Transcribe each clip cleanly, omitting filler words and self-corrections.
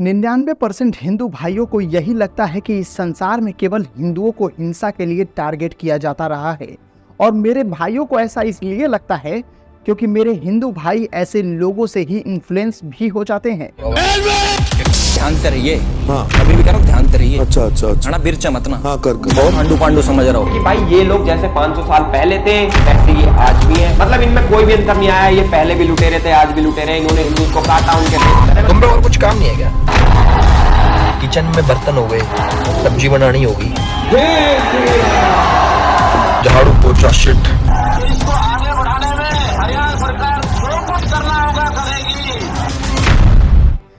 99% हिंदू भाइयों को यही लगता है कि इस संसार में केवल हिंदुओं को हिंसा के लिए टारगेट किया जाता रहा है। और मेरे भाइयों को ऐसा इसलिए लगता है क्योंकि मेरे हिंदू भाई ऐसे लोगों से ही इन्फ्लुएंस भी हो जाते हैं। ध्यान से रहिए। हाँ। अभी भी करो, ध्यान से रहिए। अच्छा अच्छा अच्छा। ना बिरचा मत ना। हाँ कर बहुत आंडू पांडू समझ रहा हो कि भाई ये लोग जैसे 500 साल पहले थे वैसे ये आज भी हैं। मतलब इनमें कोई भी अंतर नहीं आया। ये पहले भी लुटेरे थे, आज भी लुटेरे। इन्होंने हिंदू को काटा, उनके तुम पे और कुछ काम नहीं है क्या? किचन में बर्तन हो गए, सब्जी बनानी होगी, झाड़ू पोछा शिट।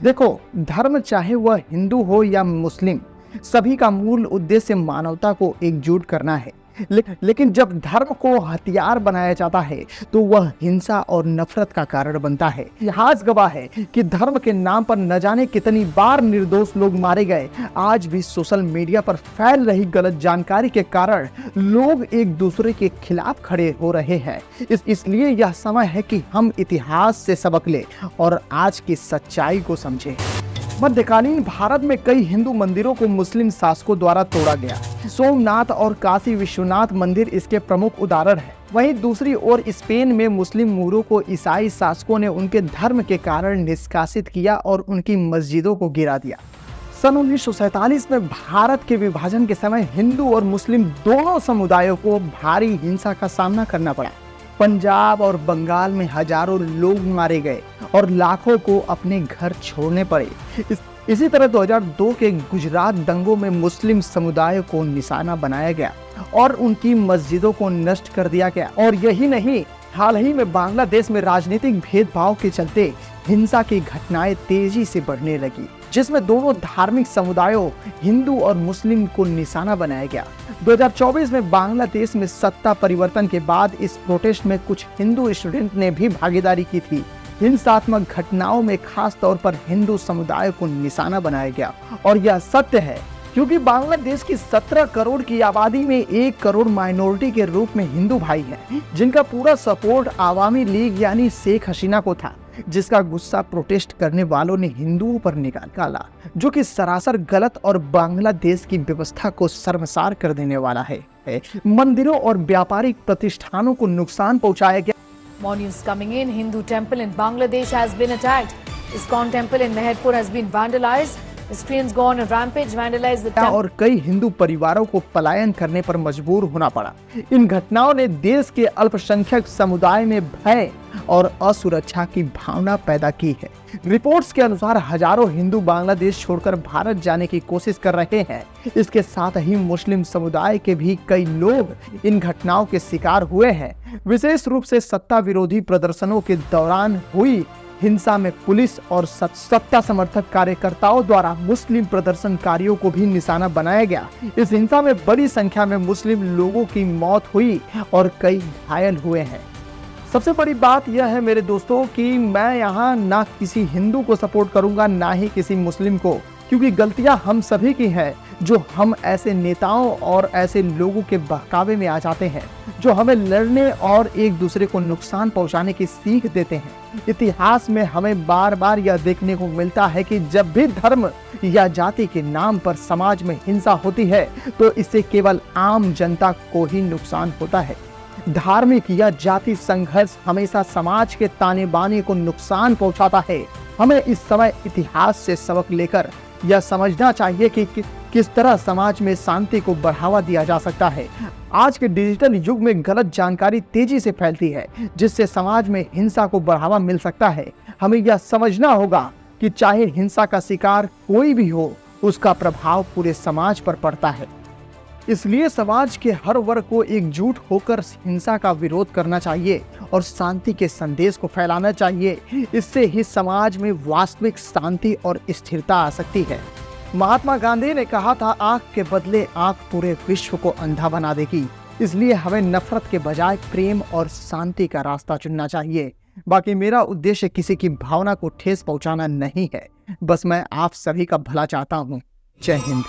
देखो, धर्म चाहे वह हिंदू हो या मुस्लिम, सभी का मूल उद्देश्य मानवता को एकजुट करना है। लेकिन जब धर्म को हथियार बनाया जाता है तो वह हिंसा और नफरत का कारण बनता है। इतिहास गवाह है कि धर्म के नाम पर न जाने कितनी बार निर्दोष लोग मारे गए। आज भी सोशल मीडिया पर फैल रही गलत जानकारी के कारण लोग एक दूसरे के खिलाफ खड़े हो रहे हैं। इसलिए यह समय है कि हम इतिहास से सबक लें और आज की सच्चाई को समझें। मध्यकालीन भारत में कई हिंदू मंदिरों को मुस्लिम शासकों द्वारा तोड़ा गया। सोमनाथ और काशी विश्वनाथ मंदिर इसके प्रमुख उदाहरण हैं। वहीं दूसरी ओर स्पेन में मुस्लिम मूरों को ईसाई शासकों ने उनके धर्म के कारण निष्कासित किया और उनकी मस्जिदों को गिरा दिया। सन 1947 में भारत के विभाजन के समय हिंदू और मुस्लिम दोनों समुदायों को भारी हिंसा का सामना करना पड़ा। पंजाब और बंगाल में हजारों लोग मारे गए और लाखों को अपने घर छोड़ने पड़े। इसी तरह 2002 के गुजरात दंगों में मुस्लिम समुदाय को निशाना बनाया गया और उनकी मस्जिदों को नष्ट कर दिया गया। और यही नहीं, हाल ही में बांग्लादेश में राजनीतिक भेदभाव के चलते हिंसा की घटनाएं तेजी से बढ़ने लगी, जिसमें दोनों धार्मिक समुदायों हिंदू और मुस्लिम को निशाना बनाया गया। 2024 में बांग्लादेश में सत्ता परिवर्तन के बाद इस प्रोटेस्ट में कुछ हिंदू स्टूडेंट ने भी भागीदारी की थी। हिंसात्मक घटनाओं में खास तौर पर हिंदू समुदाय को निशाना बनाया गया। और यह सत्य है क्योंकि बांग्लादेश की 17 करोड़ की आबादी में 1 करोड़ माइनॉरिटी के रूप में हिंदू भाई हैं, जिनका पूरा सपोर्ट आवामी लीग यानी शेख हसीना को था, जिसका गुस्सा प्रोटेस्ट करने वालों ने हिंदुओं पर निकाला, जो कि सरासर गलत और बांग्लादेश की व्यवस्था को शर्मसार कर देने वाला है। मंदिरों और व्यापारिक प्रतिष्ठानों को नुकसान पहुंचाया गया। More news coming in. Hindu temple in Bangladesh has been attacked. ISKCON temple in Meherpur has been vandalized. Syrians go on a rampage, vandalize the temple. और कई हिंदू परिवारों को पलायन करने पर मजबूर होना पड़ा। इन घटनाओं ने देश के अल्पसंख्यक समुदाय में भय और असुरक्षा की भावना पैदा की है। रिपोर्ट्स के अनुसार हजारों हिंदू बांग्लादेश छोड़कर भारत जाने की कोशिश कर रहे हैं। इसके साथ ही मुस्लिम समुदाय के भी कई लोग इन घटनाओं के शिकार हुए हैं। विशेष रूप से सत्ता विरोधी प्रदर्शनों के दौरान हुई हिंसा में पुलिस और सत्ता समर्थक कार्यकर्ताओं द्वारा मुस्लिम प्रदर्शनकारियों को भी निशाना बनाया गया। इस हिंसा में बड़ी संख्या में मुस्लिम लोगों की मौत हुई और कई घायल हुए हैं। सबसे बड़ी बात यह है मेरे दोस्तों कि मैं यहाँ ना किसी हिंदू को सपोर्ट करूंगा ना ही किसी मुस्लिम को, क्योंकि गलतियां हम सभी की है जो हम ऐसे नेताओं और ऐसे लोगों के बहकावे में आ जाते हैं जो हमें लड़ने और एक दूसरे को नुकसान पहुंचाने की सीख देते हैं। इतिहास में हमें बार बार यह देखने को मिलता है कि जब भी धर्म या जाति के नाम पर समाज में हिंसा होती है तो इससे केवल आम जनता को ही नुकसान होता है। धार्मिक या जाति संघर्ष हमेशा समाज के ताने बाने को नुकसान पहुंचाता है। हमें इस समय इतिहास से सबक लेकर यह समझना चाहिए कि किस तरह समाज में शांति को बढ़ावा दिया जा सकता है। आज के डिजिटल युग में गलत जानकारी तेजी से फैलती है, जिससे समाज में हिंसा को बढ़ावा मिल सकता है। हमें यह समझना होगा कि चाहे हिंसा का शिकार कोई भी हो, उसका प्रभाव पूरे समाज पर पड़ता है। इसलिए समाज के हर वर्ग को एकजुट होकर हिंसा का विरोध करना चाहिए और शांति के संदेश को फैलाना चाहिए। इससे ही समाज में वास्तविक शांति और स्थिरता आ सकती है। महात्मा गांधी ने कहा था, आंख के बदले आंख पूरे विश्व को अंधा बना देगी। इसलिए हमें नफरत के बजाय प्रेम और शांति का रास्ता चुनना चाहिए। बाकी मेरा उद्देश्य किसी की भावना को ठेस पहुंचाना नहीं है, बस मैं आप सभी का भला चाहता हूँ। जय हिंद।